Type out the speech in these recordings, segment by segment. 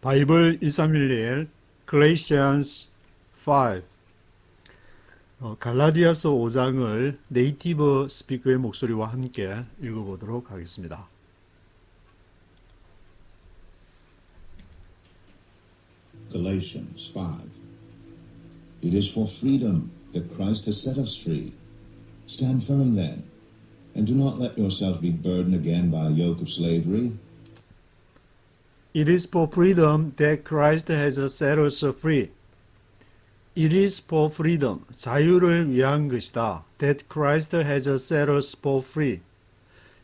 바이블 1311 Galatians 5 갈라디아서 5장을 네이티브 스피커의 목소리와 함께 읽어보도록 하겠습니다. Galatians 5. It is for freedom that Christ has set us free. Stand firm then, and do not let yourselves be burdened again by a yoke of slavery. It is for freedom that Christ has set us free. It is for freedom, 자유를 위한 것이다. That Christ has set us for free.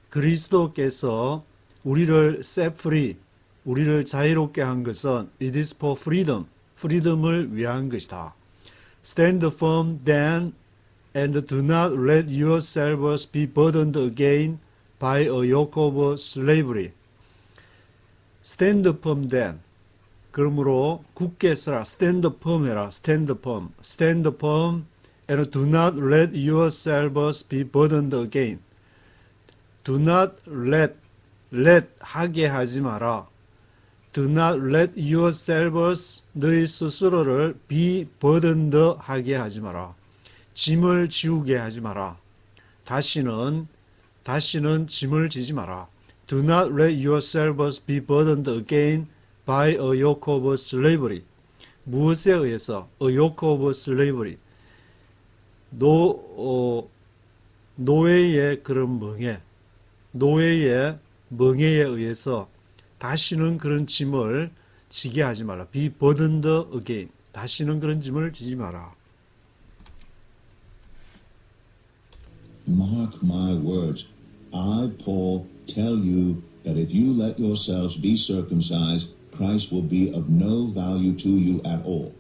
그리스도께서 우리를 set free, 우리를 자유롭게 한 것은 it is for freedom, freedom을 위한 것이다. Stand firm then, and do not let yourselves be burdened again by a yoke of slavery. Stand firm then. 그러므로 굳게 서라. Stand firm 해라. Stand firm. Stand firm and do not let yourselves be burdened again. Do not let 하게 하지 마라. Do not let yourselves 너희 스스로를 be burdened 하게 하지 마라. 짐을 지우게 하지 마라. 다시는 짐을 지지 마라. Do not let yourselves be burdened again by a yoke of slavery. 무엇에 의해서? A yoke of slavery. 노예의 그런 노예의 멍에에 의해서 다시는 그런 짐을 지게 하지 마라. Be burdened again. 다시는 그런 짐을 지지 마라. Mark my words. I, Paul, tell you that if you let yourselves be circumcised, Christ will be of no value to you at all.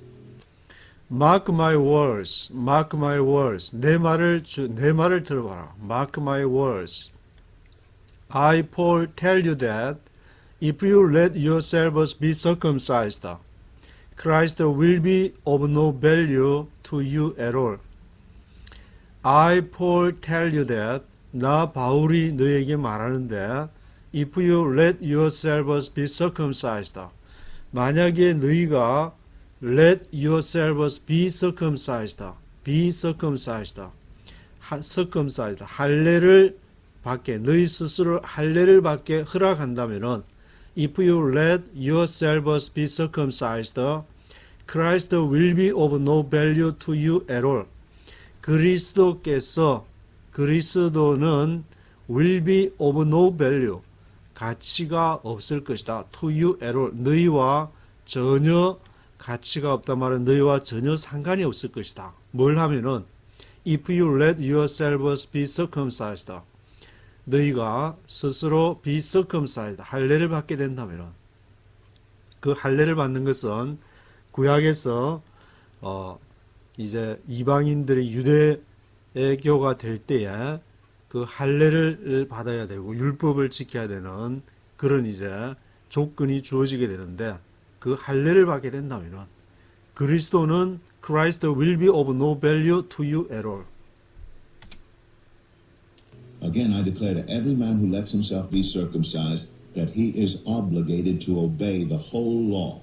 Mark my words. Mark my words. 내 말을 들어봐라. Mark my words. I, Paul, tell you that if you let yourselves be circumcised, Christ will be of no value to you at all. I, Paul, tell you that 나 바울이 너에게 말하는데 if you let yourselves be circumcised 만약에 너희가 let yourselves be circumcised 할례를 받게 너희 스스로 할례를 받게 허락한다면은 if you let yourselves be circumcised Christ will be of no value to you at all. 그리스도는 will be of no value, 가치가 없을 것이다. to you at all, 너희와 전혀 가치가 없단 말은 너희와 전혀 상관이 없을 것이다. 뭘 하면은 if you let yourselves be circumcised, 너희가 스스로 be circumcised, 할례를 받게 된다면은 그 할례를 받는 것은 구약에서 이제 이방인들이 유대교가 될 때에 그 할례를 받아야 되고 율법을 지켜야 되는 그런 이제 조건이 주어지게 되는데 그 할례를 받게 된다면 그리스도는 Christ will be of no value to you at all. Again, I declare to every man who lets himself be circumcised that he is obligated to obey the whole law.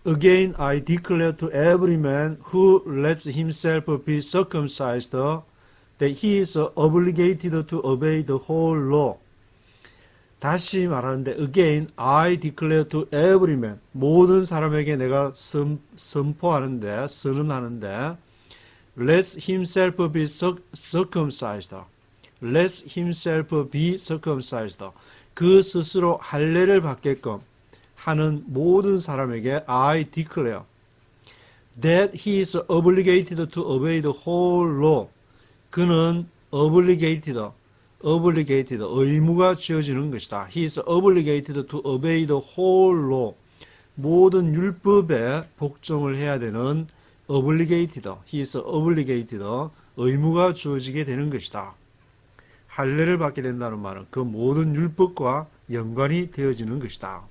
Again, I declare to every man who lets himself be circumcised that he is obligated to obey the whole law. 다시 말하는데, again, I declare to every man, 모든 사람에게 내가 선언하는데, let himself be circumcised. Let himself be circumcised. 그 스스로 할례를 받게끔 하는 모든 사람에게 I declare that he is obligated to obey the whole law. 그는 obligated, 의무가 지어지는 것이다. He is obligated to obey the whole law. 모든 율법에 복종을 해야 되는 obligated, he is obligated, 의무가 주어지게 되는 것이다. 할례를 받게 된다는 말은 그 모든 율법과 연관이 되어지는 것이다.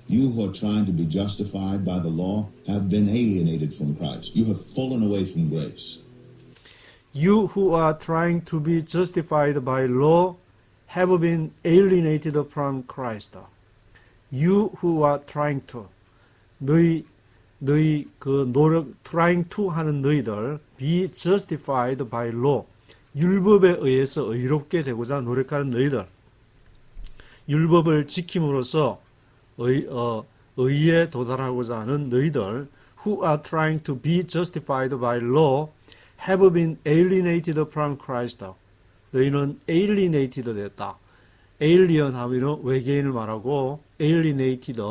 You who are trying to be justified by the law have been alienated from Christ. You have fallen away from grace. You who are trying to be justified by law have been alienated from Christ. You who are trying to, 너희 그 노력, trying to 하는 너희들, be justified by law, 율법에 의해서 의롭게 되고자 노력하는 너희들, 율법을 지킴으로써 의에 도달하고자 하는 너희들, who are trying to be justified by law, have been alienated from Christ. 너희는 alienated 됐다. alien 하면은 외계인을 말하고, alienated,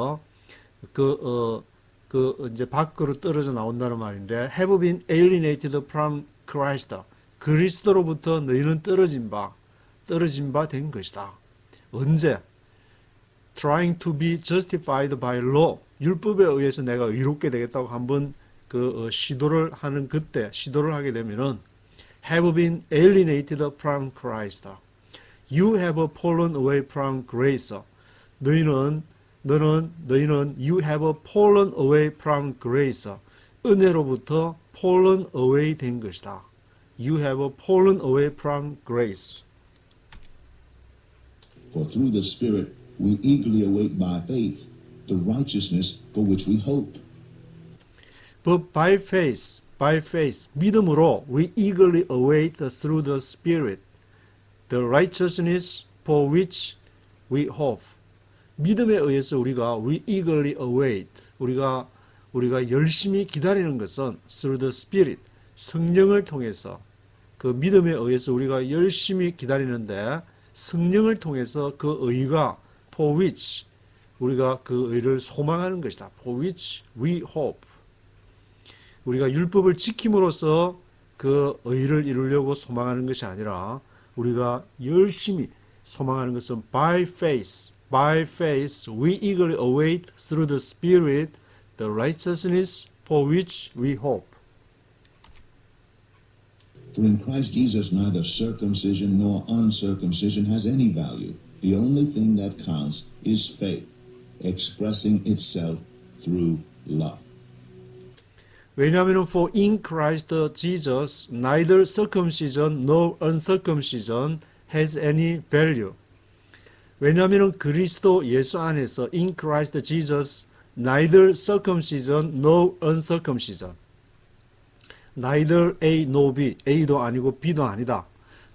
이제 밖으로 떨어져 나온다는 말인데, have been alienated from Christ. 그리스도로부터 너희는 떨어진 바 된 것이다. 언제? Trying to be justified by law. 율법에 의해서 내가 의롭게 되겠다고 한번 시도를 하게 되면은 have been alienated from Christ. You have fallen away from grace. 너희는 you have fallen away from grace. 은혜로부터 fallen away 된 것이다. You have fallen away from grace. For through the Spirit we eagerly await by faith the righteousness for which we hope. But by faith, 믿음으로 we eagerly await through the Spirit the righteousness for which we hope. 믿음에 의해서 we eagerly await, 우리가 열심히 기다리는 것은 through the Spirit, 성령을 통해서, 그 믿음에 의해서 우리가 열심히 기다리는데 성령을 통해서 그 의가 for which, 우리가 그 의를 소망하는 것이다. For which we hope. 우리가 율법을 지킴으로써 그 의를 이루려고 소망하는 것이 아니라 우리가 열심히 소망하는 것은 by faith we eagerly await through the Spirit the righteousness for which we hope. For in Christ Jesus neither circumcision nor uncircumcision has any value. The only thing that counts is faith, expressing itself through love. 왜냐하면 for in Christ Jesus neither circumcision nor uncircumcision has any value. 왜냐하면 그리스도 예수 안에서 in Christ Jesus neither circumcision nor uncircumcision. neither A nor B, A도 아니고 B도 아니다.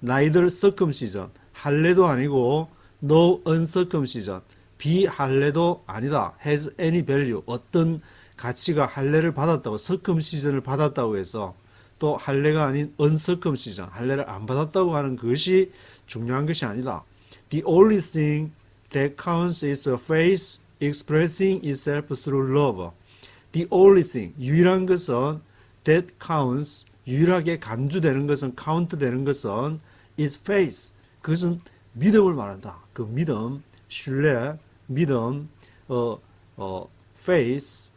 neither circumcision, 할례도 아니고 no uncircumcision, 비할례도 아니다. has any value, 어떤 가치가 할례를 받았다고, circumcision을 받았다고 해서 또 할례가 아닌 uncircumcision, 할례를 안 받았다고 하는 것이 중요한 것이 아니다. The only thing that counts is faith expressing itself through love. The only thing, 유일한 것은 that counts, 유일하게 간주되는 것은, count 되는 것은 is faith. 그것은 믿음을 말한다. 그 믿음, 신뢰, 믿음, faith,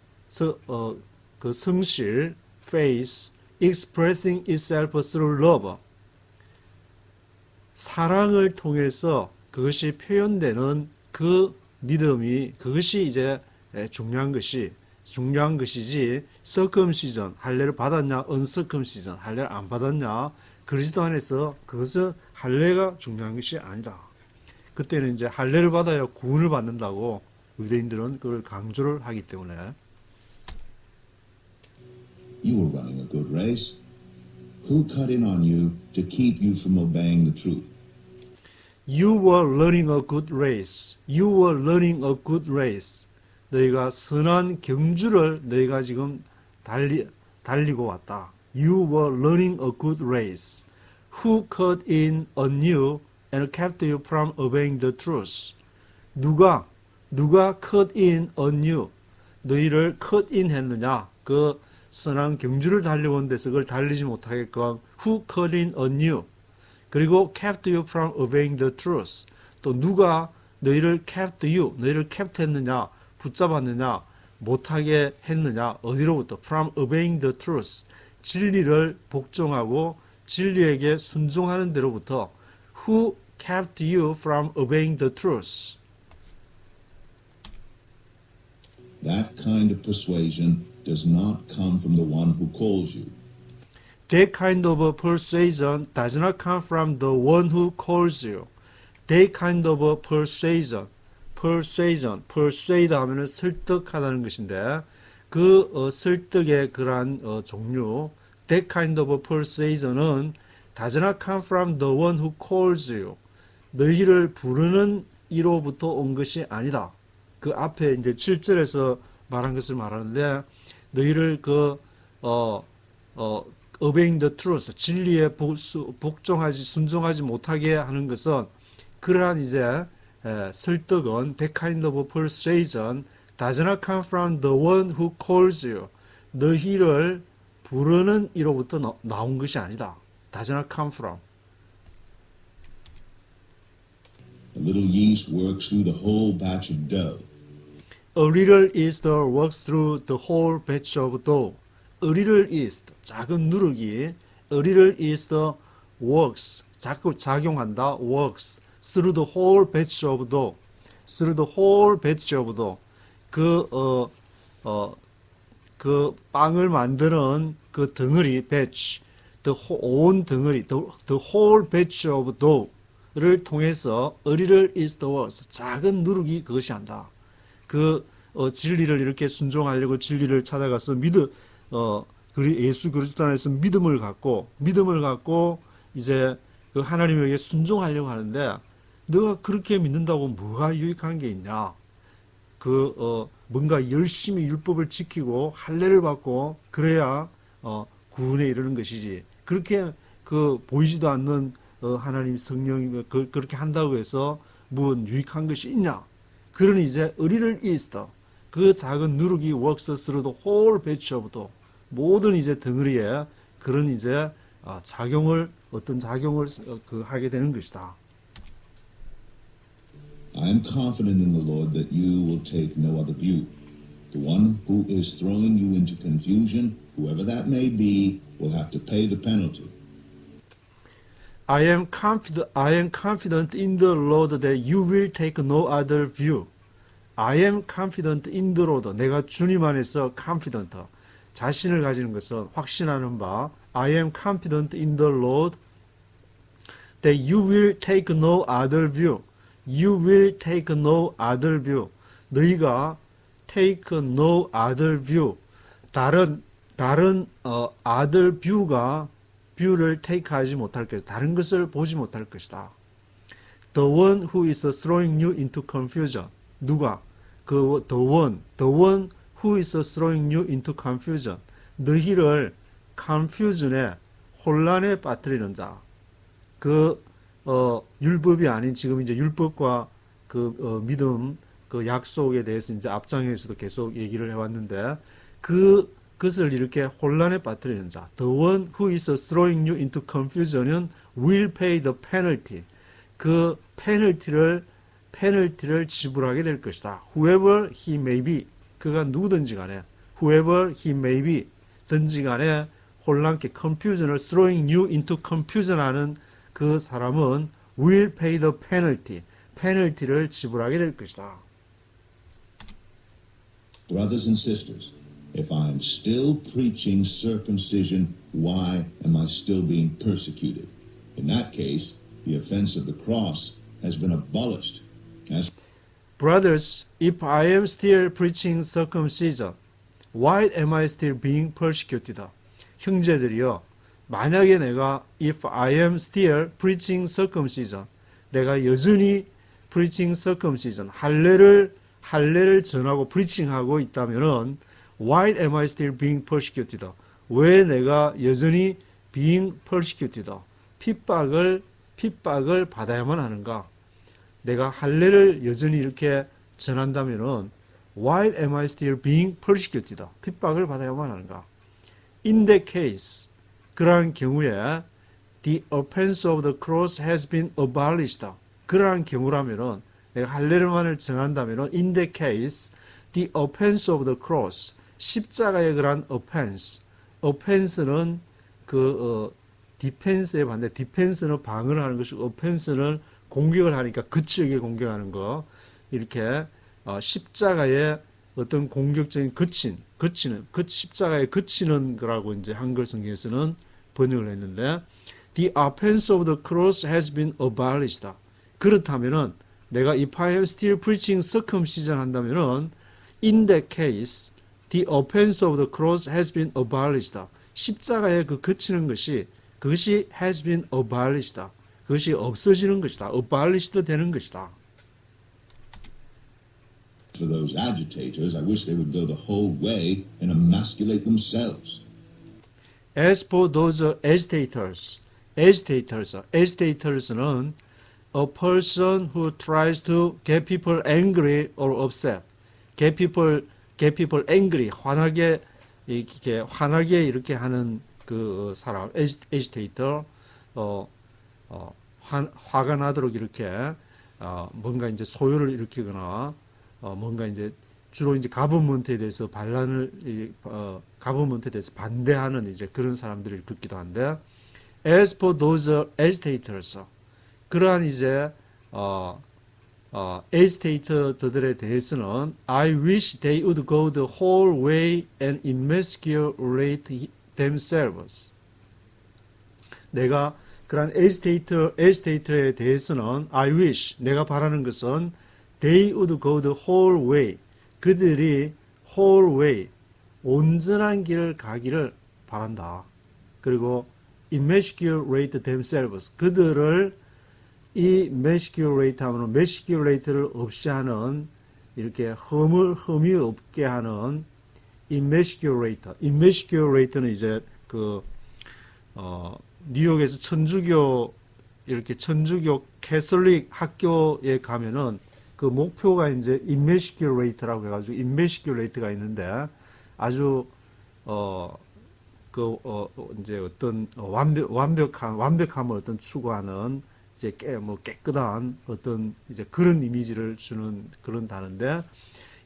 그 성실, faith, expressing itself through love. 사랑을 통해서 그것이 표현되는 그 믿음이, 그것이 이제 중요한 것이지, circumcision, 할례를 받았냐, uncircumcision, 할례를 안 받았냐, 그리스도 안에서 그것은 할례가 중요한 것이 아니다. 그때는 이제 할례를 받아야 구원을 받는다고 유대인들은 그걸 강조를 하기 때문에. You were running a good race. Who cut in on you to keep you from obeying the truth? You were running a good race. You were running a good race. 너희가 선한 경주를 너희가 지금 달리고 왔다. You were running a good race. Who cut in on you and kept you from obeying the truth? 누가 cut in on you? 너희를 cut in 했느냐? 그 선한 경주를 달려온 데서 그걸 달리지 못하게끔 Who cut in on you? 그리고 kept you from obeying the truth. 또 누가 너희를 kept you, 너희를 kept 했느냐? 붙잡았느냐? 못하게 했느냐? 어디로부터? From obeying the truth. 진리를 복종하고 진리에게 순종하는 데로부터. Who kept you from obeying the truth? That kind of persuasion does not come from the one who calls you. That kind of persuasion does not come from the one who calls you. That kind of persuasion, persuade 하면은 설득하다는 것인데 그 설득의 그러한 종류, that kind of persuasion은 does not come from the one who calls you. 너희를 부르는 이로부터 온 것이 아니다. 그 앞에 이제 7절에서 말한 것을 말하는데 너희를 obeying the truth, 진리에 복종하지 순종하지 못하게 하는 것은 그러한 이제 설득은 that kind of persuasion does not come from the one who calls you. 너희를 부르는 이로부터 나온 것이 아니다. does not come from. A little yeast works through the whole batch of dough. A little yeast works through the whole batch of dough. A little yeast, 작은 누룩이 a little yeast works, 자꾸 작용한다, works through the whole batch of dough. through the whole batch of dough. 그 빵을 만드는 그 덩어리, batch, 온 덩어리, the whole batch of dough를 통해서 a little yeast works, 작은 누룩이 그것이 한다. 진리를 이렇게 순종하려고 진리를 찾아가서 예수 그리스도 안에서 믿음을 갖고 이제 그 하나님에게 순종하려고 하는데 너가 그렇게 믿는다고 뭐가 유익한 게 있냐? 뭔가 열심히 율법을 지키고 할례를 받고 그래야 구원에 이르는 것이지. 그렇게 보이지도 않는 하나님 성령이 그렇게 한다고 해서 무슨 유익한 것이 있냐? 그러니 이제 a little yeast, 그 작은 누룩이 works through the whole batch of dough. 모든 이제 덩어리에 그런 이제 어떤 작용을 하게 되는 것이다. I am confident in the Lord that you will take no other view. The one who is throwing you into confusion, whoever that may be, will have to pay the penalty. I am confident in the Lord that you will take no other view. I am confident in the Lord. 내가 주님 안에서 confident, 자신을 가지는 것은 확신하는 바. I am confident in the Lord that you will take no other view. You will take no other view. 너희가 take no other view. 다른 other view를 take하지 못할 것이다. 다른 것을 보지 못할 것이다. The one who is throwing you into confusion. 누가? the one who is throwing you into confusion. 너희를 confusion에 혼란에 빠뜨리는 자. 율법이 아닌 지금 이제 율법과 믿음, 약속에 대해서 이제 앞장에서도 계속 얘기를 해왔는데 그것을 이렇게 혼란에 빠뜨리는 자. The one who is throwing you into confusion은 will pay the penalty. 그 페널티를 지불하게 될 것이다. Whoever he may be. 그가 누구든지 간에 whoever he may be 든지 간에 혼란케 confusion을 throwing you into confusion 하는 그 사람은 will pay the penalty. 페널티를 지불하게 될 것이다. Brothers and sisters, if I am still preaching circumcision, why am I still being persecuted? In that case, the offense of the cross has been abolished. Brothers, if I am still preaching circumcision, why am I still being persecuted? 형제들이여, 만약에 내가 if I am still preaching circumcision, 내가 여전히 preaching circumcision, 할례를 전하고 preaching하고 있다면은 why am I still being persecuted? 왜 내가 여전히 being persecuted? 핍박을 받아야만 하는가? 내가 할례를 여전히 이렇게 전한다면은 why am I still being persecuted? 핍박을 받아야만 하는가? In that case, 그러한 경우에 the offense of the cross has been abolished. 그러한 경우라면은 내가 할례만을 정한다면은 in that case, the offense of the cross, 십자가의 그러한 offense는 defense에 반대, defense는 방어를 하는 것이고 offense는 공격을 하니까 거칠게 공격하는 거, 이렇게 십자가의 어떤 공격적인 십자가에 거치는 거라고 이제 한글 성경에서는 번역을 했는데, the offense of the cross has been abolished. 그렇다면은 내가 if I am still preaching circumcision 한다면은 in that case the offense of the cross has been abolished. 십자가에 그 그치는 것이 그것이 has been abolished. 그것이 없어지는 것이다. abolished 되는 것이다. For those agitators, I wish they would go the whole way and emasculate themselves. As for those agitators는 a person who tries to get people angry or upset, get people angry, 화나게 이렇게 하는 그 사람, agitator, 화가 나도록 이렇게 뭔가 이제 소요를 일으키거나 뭔가 이제 주로 이제 가버먼트에 대해서 가버먼트에 대해서 반대하는 이제 그런 사람들을 일컫기도 한데, as for those agitators, 그러한 이제 agitator들에 대해서는 I wish they would go the whole way and emasculate themselves. 내가 그러한 agitator에 대해서는 I wish, 내가 바라는 것은 they would go the whole way, 그들이 whole way, 온전한 길을 가기를 바란다. 그리고 emasculate themselves, 그들을 이 emasculate 하면 emasculate를 없이 하는, 이렇게 흠이 없게 하는 emasculate는 이제 뉴욕에서 천주교 캐톨릭 학교에 가면은 그 목표가 이제 emasculate라고 해가지고 emasculate가 있는데 아주 이제 어떤 완벽함을 어떤 추구하는 이제 깨끗한 어떤 이제 그런 이미지를 주는 그런 단어인데,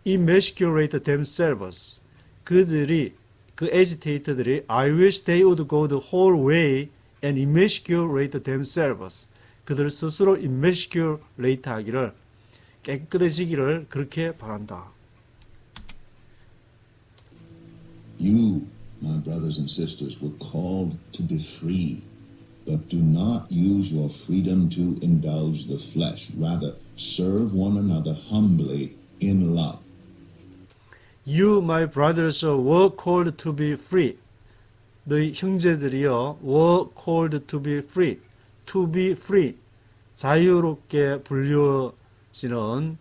emasculate themselves, 그들이 그 agitator들이 I wish they would go the whole way and emasculate themselves, 그들 스스로 emasculate 하기를, 깨끗해지기를 그렇게 바란다. You, my brothers and sisters, were called to be free, but do not use your freedom to indulge the flesh. Rather, serve one another humbly in love. You, my brothers, were called to be free. 너희 형제들이여, were called to be free. To be free. 자유롭게 불리워지는,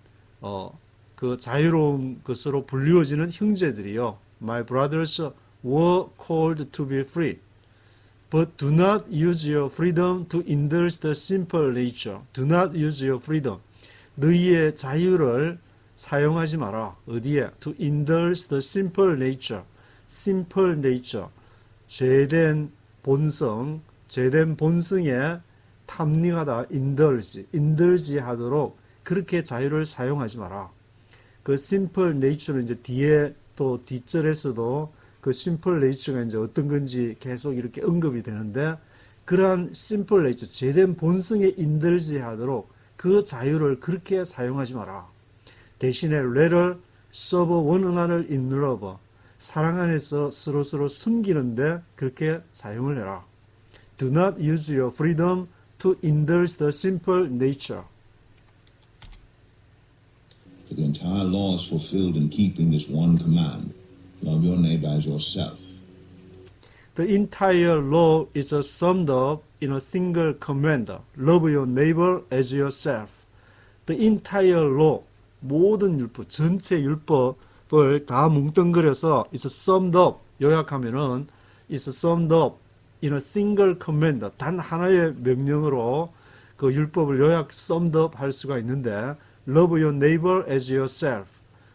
그 자유로운 것으로 불리워지는 형제들이여. My brothers were called to be free. But do not use your freedom to indulge the simple nature. Do not use your freedom. 너희의 자유를 사용하지 마라. 어디에? To indulge the simple nature. Simple nature. 죄된 본성에 탐닉하다. indulge 하도록 그렇게 자유를 사용하지 마라. 그 simple nature는 이제 뒤에 또 뒷절에서도 그 simple nature가 이제 어떤 건지 계속 이렇게 언급이 되는데, 그러한 simple nature, 죄된 본성에 indulge 하도록 그 자유를 그렇게 사용하지 마라. 대신에 rather serve one another in love, 사랑 안에서 서로서로 섬기는데 그렇게 사용을 해라. Do not use your freedom to indulge the simple nature. For the entire law is fulfilled in keeping this one command. Love your neighbor as yourself. The entire law is summed up in a single command. Love your neighbor as yourself. The entire law, 모든 율법, 전체 율법을 다 뭉뚱그려서 is summed up, 요약하면은 is summed up in a single command. 단 하나의 명령으로 그 율법을 요약 summed up 할 수가 있는데, Love your neighbor as yourself.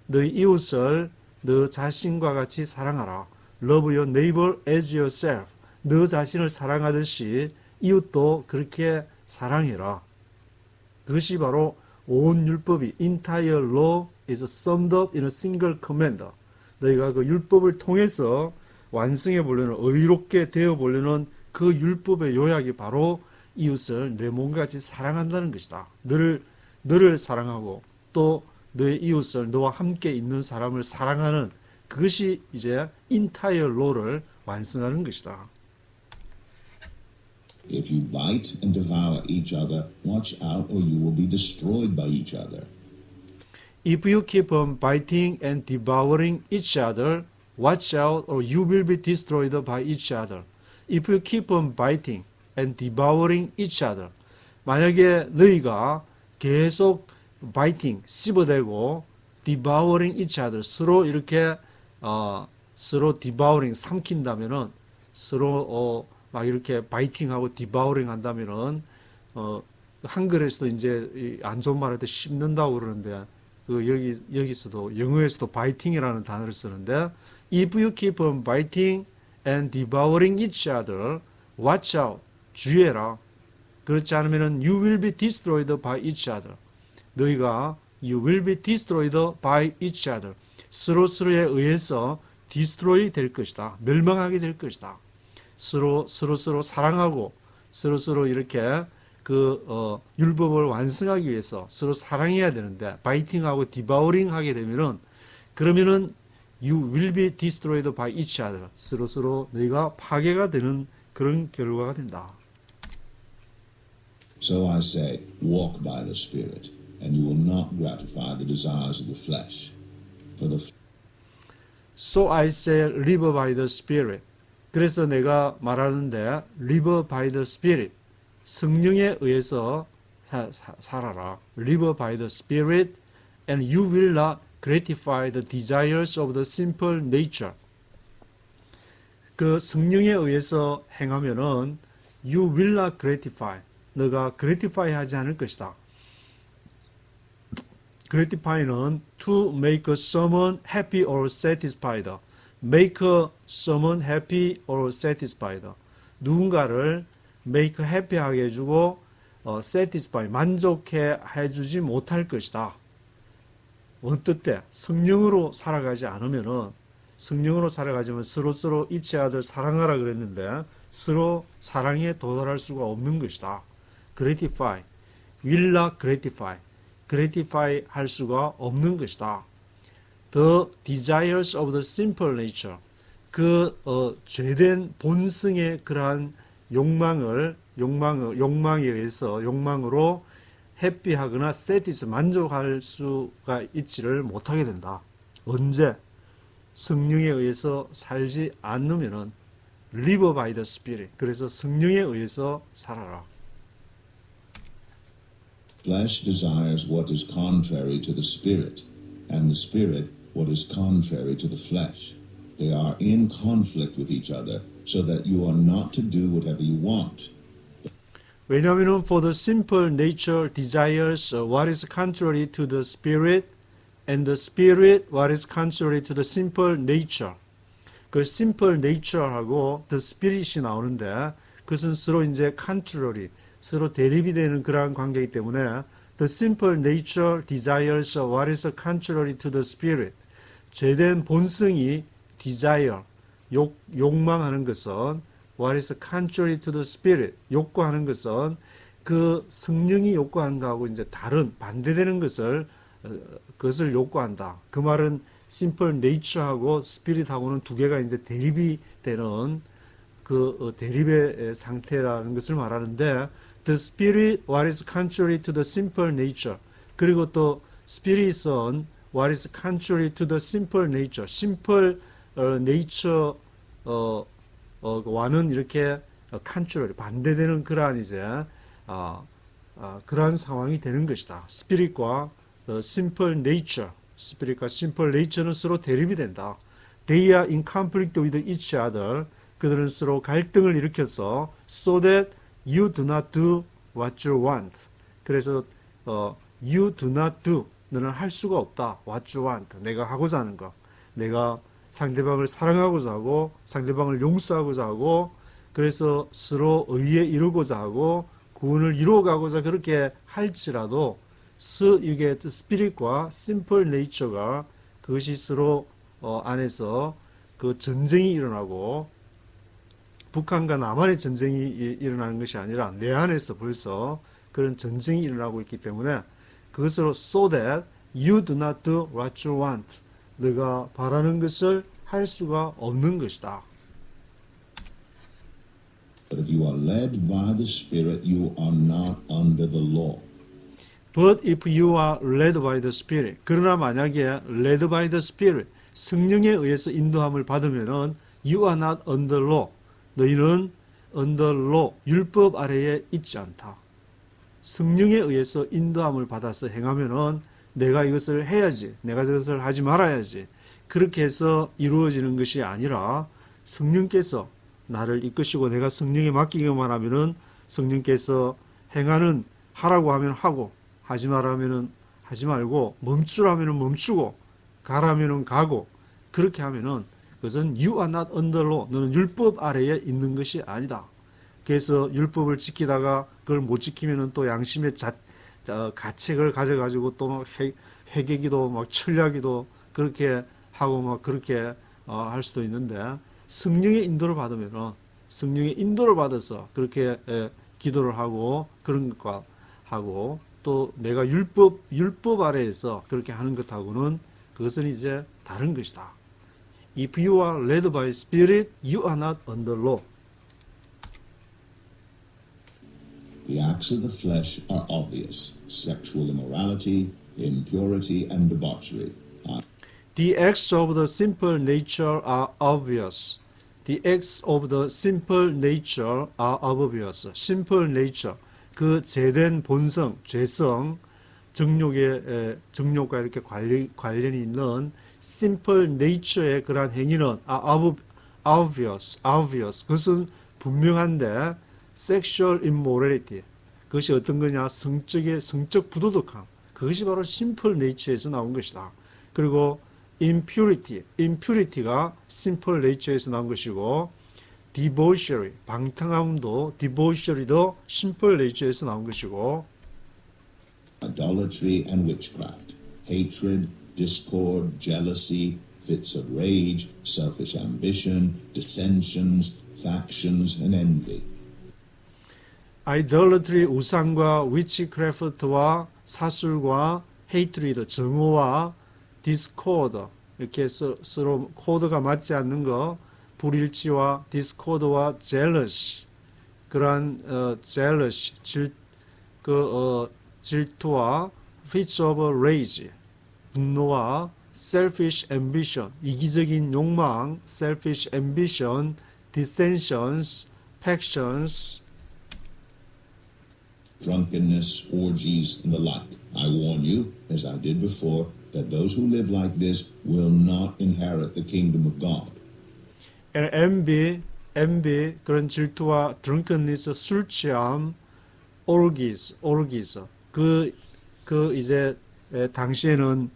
너희 이웃을 너 자신과 같이 사랑하라. Love your neighbor as yourself. 너 자신을 사랑하듯이 이웃도 그렇게 사랑해라. 그것이 바로 온 율법이 entire law is summed up in a single command. 너희가 그 율법을 통해서 완성해 보려는, 의롭게 되어 보려는 그 율법의 요약이 바로 이웃을 내 몸과 같이 사랑한다는 것이다. 너를 사랑하고 또 너의 이웃을, 너와 함께 있는 사람을 사랑하는, 그것이 이제 entire law를 완성하는 것이다. If you bite and devour each other, watch out or you will be destroyed by each other. If you keep on biting and devouring each other, watch out or you will be destroyed by each other. If you keep on biting and devouring each other. 만약에 너희가 계속 biting, 씹어대고 devouring each other, 서로 이렇게 서로 devouring, 삼킨다면은 서로 막 이렇게 biting하고 devouring 한다면은 한글에서도 이제 안 좋은 말 할 때 씹는다고 그러는데 그 여기서도 영어에서도 biting이라는 단어를 쓰는데 if you keep on biting and devouring each other, watch out, 주의해라. 그렇지 않으면은 you will be destroyed by each other. 너희가 you will be destroyed by each other. 서로에 의해서 destroy 될 것이다. 멸망하게 될 것이다. 서로 사랑하고 서로 이렇게 율법을 완성하기 위해서 서로 사랑해야 되는데 바이팅하고 디바우링 하게 되면은 그러면은 you will be destroyed by each other. 서로 너희가 파괴가 되는 그런 결과가 된다. So I say, walk by the Spirit, and you will not gratify the desires of the flesh. So I say, live by the Spirit. 그래서 내가 말하는데, live by the Spirit. 성령에 의해서 살아라. Live by the Spirit, and you will not gratify the desires of the simple nature. 그 성령에 의해서 행하면은 you will not gratify. 너가 gratify 하지 않을 것이다. gratify는 to make someone happy or satisfied. make someone happy or satisfied. 누군가를 make happy 하게 해주고 satisfy 만족해 해주지 못할 것이다. 어떨 때 성령으로 살아가지 않으면은 성령으로 살아가지만 서로 each other 사랑하라 그랬는데 서로 사랑에 도달할 수가 없는 것이다. gratify, will not gratify, gratify 할 수가 없는 것이다. The desires of the simple nature, 죄된 본성의 그러한 욕망에 의해서 욕망으로 해피하거나 satisfy 만족할 수가 있지를 못하게 된다. 언제? 성령에 의해서 살지 않으면은 live by the Spirit. 그래서 성령에 의해서 살아라. Flesh desires what is contrary to the Spirit, and the Spirit what is contrary to the flesh. They are in conflict with each other, so that you are not to do whatever you want. 왜냐하면 for the simple nature desires what is contrary to the Spirit, and the Spirit what is contrary to the simple nature. 그 simple nature하고 the Spirit이 나오는데 그것은 서로 이제 contrary, 서로 대립이 되는 그러한 관계이기 때문에 the simple nature desires what is contrary to the Spirit. 죄된 본성이 desire, 욕망하는 것은 what is contrary to the Spirit. 욕구하는 것은 그 성령이 욕구하는 것하고 이제 다른 반대되는 그것을 욕구한다. 그 말은 simple nature하고 spirit하고는 두 개가 이제 대립이 되는 그 대립의 상태라는 것을 말하는데 the spirit what is contrary to the simple nature. 그리고 또 spirit은 what is contrary to the simple nature. simple nature 와는 이렇게 contrary 반대되는 그러한 이제 그러한 상황이 되는 것이다. spirit과 simple nature, spirit과 simple nature는 서로 대립이 된다. They are in conflict with each other. 그들은 서로 갈등을 일으켜서 so that you do not do what you want. 그래서 you do not do. 너는 할 수가 없다. what you want. 내가 하고자 하는 것. 내가 상대방을 사랑하고자 하고 상대방을 용서하고자 하고 그래서 서로 의에 이루고자 하고 구원을 이루어가고자 그렇게 할지라도 이게 스피릿과 심플 네이처가 그것이 서로 안에서 그 전쟁이 일어나고 북한과 남한의 전쟁이 일어나는 것이 아니라 내 안에서 벌써 그런 전쟁이 일어나고 있기 때문에 그것으로 so that you do not do what you want. 네가 바라는 것을 할 수가 없는 것이다. But if you are led by the Spirit, you are not under the law. But if you are led by the Spirit, 그러나 만약에 led by the Spirit, 성령에 의해서 인도함을 받으면은 you are not under law. 너희는 under law, 율법 아래에 있지 않다. 성령에 의해서 인도함을 받아서 행하면은 내가 이것을 해야지, 내가 이것을 하지 말아야지. 그렇게 해서 이루어지는 것이 아니라 성령께서 나를 이끄시고 내가 성령에 맡기기만 하면은 성령께서 행하는 하라고 하면 하고 하지 말라면은 하지 말고 멈추라면은 멈추고 가라면은 가고 그렇게 하면은 그것은 you are not under law. 너는 율법 아래에 있는 것이 아니다. 그래서 율법을 지키다가 그걸 못 지키면은 또 양심의 가책을 가져가지고 또 막 회개기도 막 철야기도 그렇게 하고 막 그렇게 할 수도 있는데 성령의 인도를 받으면은 성령의 인도를 받아서 그렇게 기도를 하고 그런 것과 하고 또 내가 율법 아래에서 그렇게 하는 것하고는 그것은 이제 다른 것이다. If you are led by Spirit, you are not under law. The acts of the flesh are obvious: sexual immorality, impurity, and debauchery. The acts of the simple nature are obvious. The acts of the simple nature are obvious. Simple nature, 그 제된 본성, 죄성, 정욕과 이렇게 관련이 있는 simple nature의 그러한 행위는 obvious. 그것은 분명한데 sexual immorality, 그것이 어떤 거냐? 성적 부도덕함. 그것이 바로 simple nature에서 나온 것이다. 그리고 impurity가 simple nature에서 나온 것이고 debauchery, 방탕함도 debauchery도 simple nature에서 나온 것이고 Idolatry and witchcraft, hatred, discord, jealousy, fits of rage, selfish ambition, dissensions, factions, and envy. idolatry, 우상과 witchcraft와 사술과 hatred, 정오와 discord, 이렇게 서로 코드가 맞지 않는 거, 불일치와 discord와 jealousy, 그러한 jealousy, 질투와 fits of rage, 분노와 selfish ambition, 이기적인 욕망, selfish ambition, dissensions, factions, drunkenness, orgies, and the like. I warn you, as I did before, that those who live like this will not inherit the kingdom of God. and envy, 그런 질투와 drunkenness, 술 취함, orgies, 그 이제 당시에는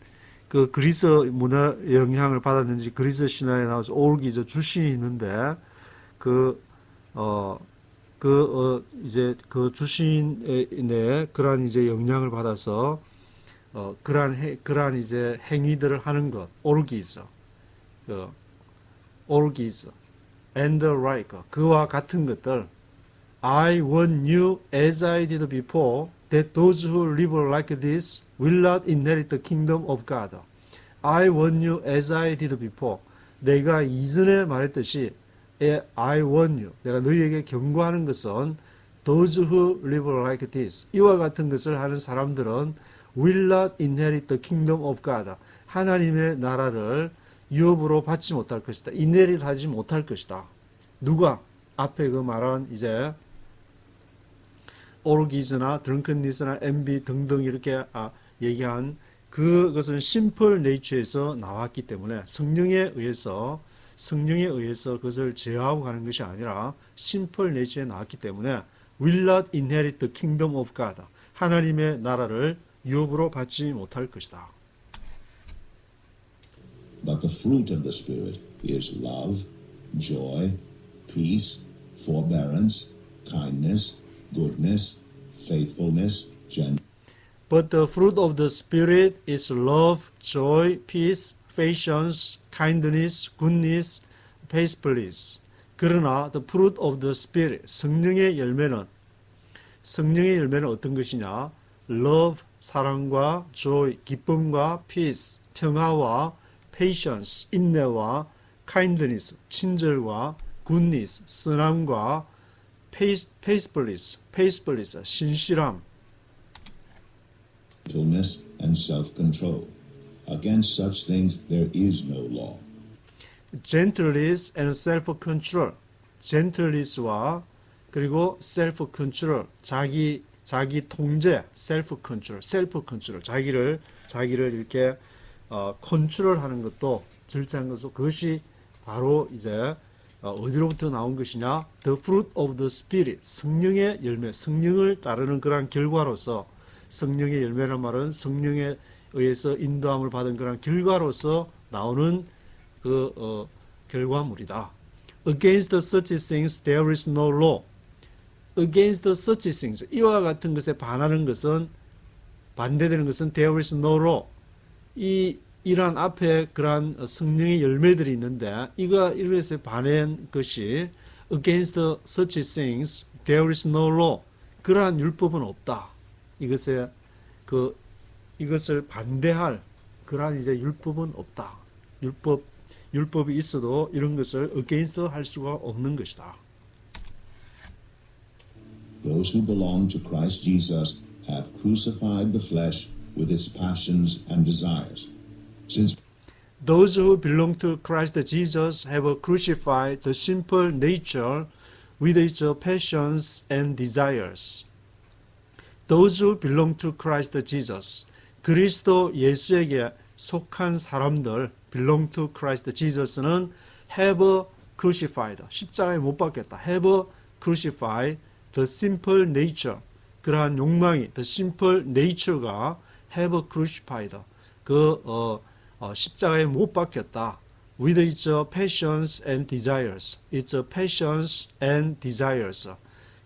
그 그리스 문화 영향을 받았는지 그리스 신화에 나와서 orgies 주신이 있는데 이제 그 주신의 그러한 이제 영향을 받아서 그러한 이제 행위들을 하는 것, orgies, and the like, 그와 같은 것들. I warn you, as I did before, that those who live like this will not inherit the kingdom of God. I warn you, as I did before. 내가 이전에 말했듯이 I warn you, 내가 너희에게 경고하는 것은 those who live like this, 이와 같은 것을 하는 사람들은 will not inherit the kingdom of God, 하나님의 나라를 유업으로 받지 못할 것이다. inherit 하지 못할 것이다. 누가? 앞에 그 말한 이제 orgies나 drunkenness나 envy 등등 이렇게 얘기한 그것은 simple nature에서 나왔기 때문에 성령에 의해서 그것을 제어하고 가는 것이 아니라 simple nature에 나왔기 때문에 will not inherit the kingdom of God, 하나님의 나라를 유업으로 받지 못할 것이다. But the fruit of the Spirit is love, joy, peace, forbearance, kindness, goodness, faithfulness, gentleness. But the fruit of the Spirit is love, joy, peace, patience, kindness, goodness, faithfulness. 그러나 the fruit of the Spirit, 성령의 열매는 어떤 것이냐? love, 사랑과 joy, 기쁨과 peace, 평화와 patience, 인내와 kindness, 친절과 goodness, 선함과 faithfulness, 신실함, gentleness, and self-control. Against such things there is no law. gentleness and self-control, gentleness와 그리고 self-control, 자기 통제, self-control, 자기를 이렇게 컨트롤하는 것도 절제하는 것도 그것이 바로 이제 어디로부터 나온 것이냐? The fruit of the Spirit, 성령의 열매, 성령을 따르는 그러한 결과로서 성령의 열매란 말은 성령에 의해서 인도함을 받은 그러한 결과로서 나오는 그 결과물이다. Against such things there is no law. Against such things, 이와 같은 것에 반하는 것은 반대되는 것은 there is no law. 이러한 앞에 그러한 성령의 열매들이 있는데 이것에 반한 것이 against such things there is no law. 그러한 율법은 없다. 이것을 반대할 그러한 이제 율법은 없다. 율법이 있어도 이런 것을 against 할 수가 없는 것이다. Those who belong to Christ Jesus have crucified the flesh with its passions and desires. Since Those who belong to Christ Jesus have crucified the sinful nature with its passions and desires. Those who belong to Christ Jesus, 그리스도 예수에게 속한 사람들, belong to Christ Jesus는 have crucified, 십자가에 못 박혔다. have crucified the simple nature, 그러한 욕망이 the simple nature가 have crucified, 십자가에 못 박혔다. with its passions and desires, its passions and desires,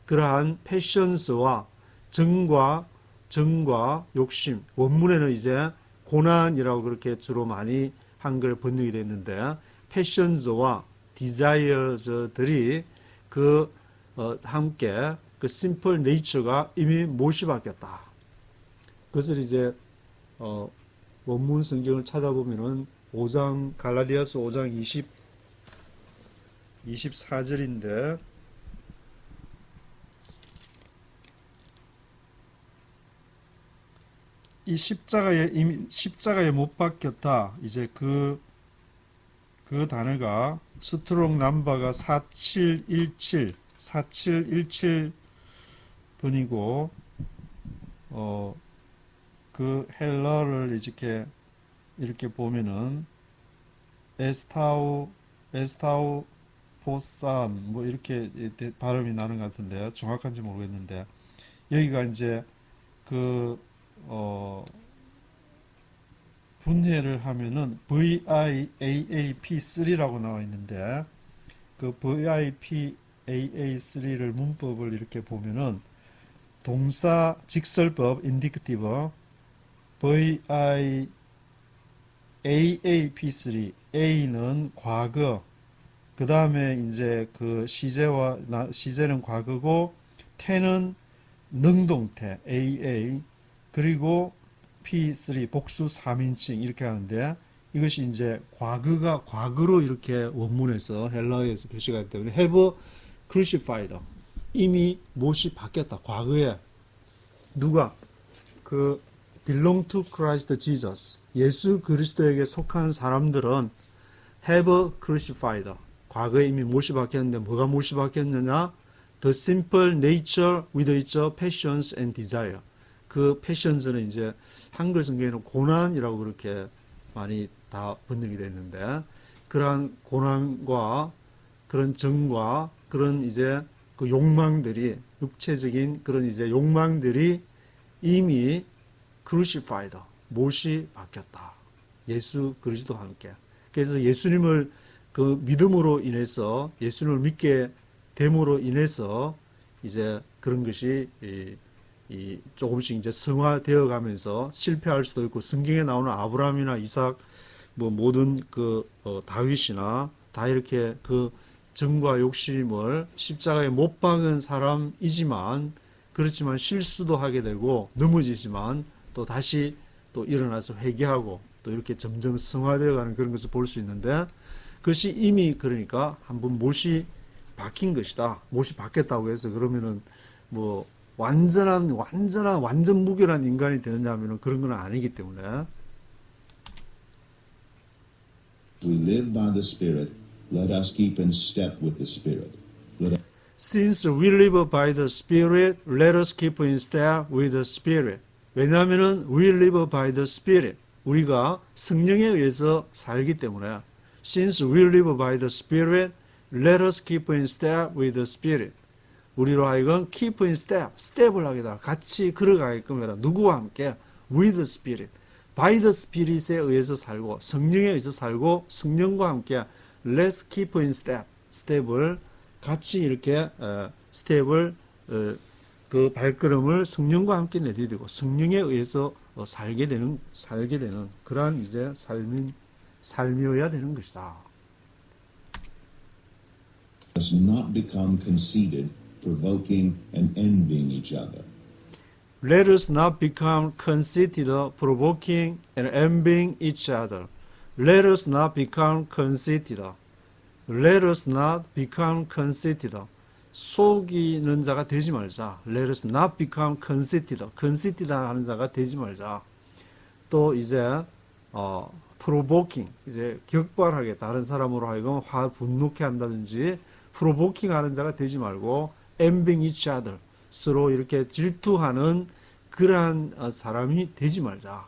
그러한 passions와 정과 욕심, 원문에는 이제 고난이라고 그렇게 주로 많이 한글 번역이 됐는데 passions와 desires들이 함께 그 simple nature가 이미 못이 바뀌었다. 그것을 이제 원문 성경을 찾아보면은 5장 갈라디아서 5장 24절인데 이 십자가에 못 박혔다. 이제 그 단어가 스트롱 넘버가 4717 번이고 그 헬러를 이렇게 보면은 에스타우 포산 뭐 이렇게 발음이 나는 것 같은데 정확한지 모르겠는데 여기가 이제 분해를 하면은 VIAAP3라고 나와 있는데 그 VIPAA3를 문법을 이렇게 보면은 동사 직설법 인디케티브 VIAAP3 A는 과거 그 다음에 이제 그 시제는 과거고 태는 능동태 AA 그리고 P3 복수 3인칭 이렇게 하는데 이것이 이제 과거가 과거로 이렇게 원문에서 헬라어에서 표시가 되기 때문에 have crucified 이미 못이 바뀌었다. 과거에 누가 belong to Christ Jesus 예수 그리스도에게 속한 사람들은 have crucified 과거에 이미 못이 바뀌었는데 뭐가 못이 바뀌었느냐? The simple nature with its passions and desire. 그 패션즈는 이제 한글 성경에는 고난이라고 그렇게 많이 다 번역이 됐는데 그러한 고난과 그런 정과 그런 이제 그 욕망들이 육체적인 그런 이제 욕망들이 이미 crucified 못이 바뀌었다. 예수 그리스도와 함께. 그래서 예수님을 그 믿음으로 인해서 예수님을 믿게 됨으로 인해서 이제 그런 것이 조금씩 이제 성화되어 가면서 실패할 수도 있고 성경에 나오는 아브라함이나 이삭 뭐 모든 다윗이나 다 이렇게 그 정과 욕심을 십자가에 못 박은 사람이지만 그렇지만 실수도 하게 되고 넘어지지만 또 다시 또 일어나서 회개하고 또 이렇게 점점 성화되어 가는 그런 것을 볼 수 있는데 그것이 이미 그러니까 한번 못이 바뀐 것이다. 못이 바뀌었다고 해서 그러면은 뭐 완전 무결한 인간이 되느냐면은 그런 건 아니기 때문에. We live by the Spirit. Let us keep in step with the Spirit. Since we live by the Spirit, let us keep in step with the Spirit. 왜냐하면은 we live by the Spirit. 우리가 성령에 의해서 살기 때문에. Since we live by the Spirit, let us keep in step with the Spirit. 우리로 하여금 keep in step, 스텝을 하게 다 같이 걸어가게끔 해라. 누구와 함께? with the Spirit. by the Spirit에 의해서 살고 성령에 의해서 살고 성령과 함께 let's keep in step, 스텝을 같이 이렇게 스텝을 그 발걸음을 성령과 함께 내디디고 성령에 의해서 살게 되는 그러한 이제 삶이어야 되는 것이다. Let us not become conceited, provoking and envying each other. Let us not become conceited, provoking and envying each other. Let us not become conceited. Let us not become conceited. 속이는 자가 되지 말자. Let us not become conceited. conceited 하는 자가 되지 말자. 또 이제 provoking, 이제 격발하게 다른 사람으로 하여금 분노케 한다든지 provoking 하는 자가 되지 말고 envying each other. 서로 이렇게 질투하는 그러한 사람이 되지 말자.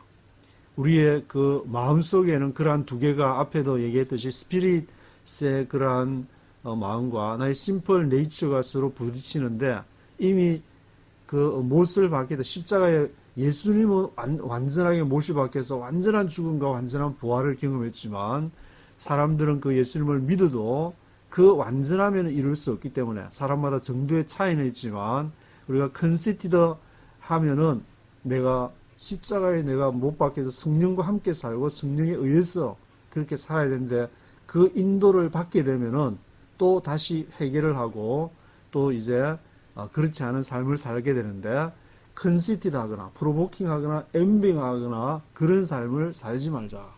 우리의 그 마음속에는 그러한 두 개가 앞에도 얘기했듯이 스피릿의 그러한 마음과 나의 심플 네이처가 서로 부딪히는데 이미 그 못을 받게 십자가에 예수님은 완전하게 못이 박혀서 완전한 죽음과 완전한 부활을 경험했지만 사람들은 그 예수님을 믿어도 그 완전하면 이룰 수 없기 때문에 사람마다 정도의 차이는 있지만 우리가 컨시티더 하면은 내가 십자가에 내가 못 박혀서 성령과 함께 살고 성령에 의해서 그렇게 살아야 되는데 그 인도를 받게 되면은 또 다시 회개를 하고 또 이제 그렇지 않은 삶을 살게 되는데 컨시티드 하거나 프로보킹 하거나 엠빙 하거나 그런 삶을 살지 말자.